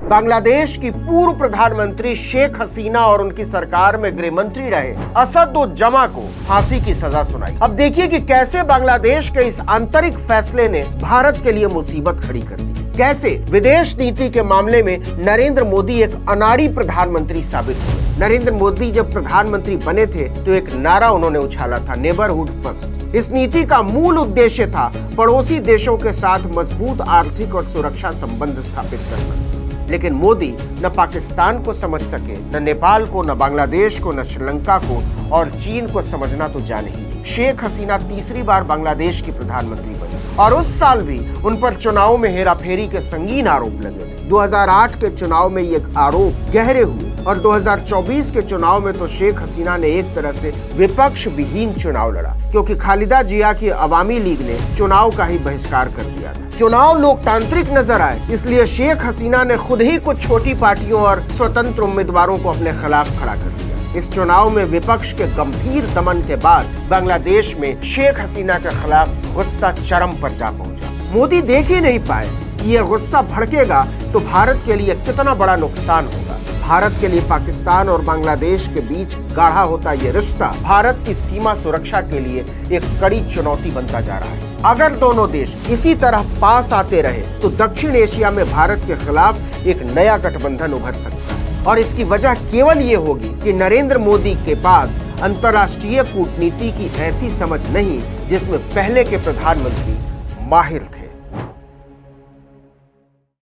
बांग्लादेश की पूर्व प्रधानमंत्री शेख हसीना और उनकी सरकार में गृह मंत्री रहे असदुज्जमा को फांसी की सजा सुनाई। अब देखिए कि कैसे बांग्लादेश के इस आंतरिक फैसले ने भारत के लिए मुसीबत खड़ी कर दी। कैसे विदेश नीति के मामले में नरेंद्र मोदी एक अनाड़ी प्रधानमंत्री साबित हुए। नरेंद्र मोदी जब प्रधानमंत्री बने थे तो एक नारा उन्होंने उछाला था, नेबरहुड फर्स्ट। इस नीति का मूल उद्देश्य था पड़ोसी देशों के साथ मजबूत आर्थिक और सुरक्षा संबंध स्थापित करना। लेकिन मोदी न पाकिस्तान को समझ सके, न नेपाल को, न बांग्लादेश को, न श्रीलंका को और चीन को समझना तो जान ही नहीं। शेख हसीना तीसरी बार बांग्लादेश की प्रधानमंत्री बनी और उस साल भी उन पर चुनाव में हेराफेरी के संगीन आरोप लगे थे। 2008 के चुनाव में ये आरोप गहरे हुए और 2024 के चुनाव में तो शेख हसीना ने एक तरह से विपक्ष विहीन चुनाव लड़ा, क्योंकि खालिदा जिया की अवामी लीग ने चुनाव का ही बहिष्कार कर दिया था। चुनाव लोकतांत्रिक नजर आए, इसलिए शेख हसीना ने खुद ही कुछ छोटी पार्टियों और स्वतंत्र उम्मीदवारों को अपने खिलाफ खड़ा कर दिया। इस चुनाव में विपक्ष के गंभीर दमन के बाद बांग्लादेश में शेख हसीना के खिलाफ गुस्सा चरम पर जा पहुंचा। मोदी देख ही नहीं पाए कि यह गुस्सा भड़केगा तो भारत के लिए कितना बड़ा नुकसान होगा। भारत के लिए पाकिस्तान और बांग्लादेश के बीच गाढ़ा होता यह रिश्ता भारत की सीमा सुरक्षा के लिए एक कड़ी चुनौती बनता जा रहा है। अगर दोनों देश इसी तरह पास आते रहे तो दक्षिण एशिया में भारत के खिलाफ एक नया गठबंधन उभर सकता है और इसकी वजह केवल ये होगी कि नरेंद्र मोदी के पास अंतर्राष्ट्रीय कूटनीति की ऐसी समझ नहीं जिसमें पहले के प्रधानमंत्री माहिर थे।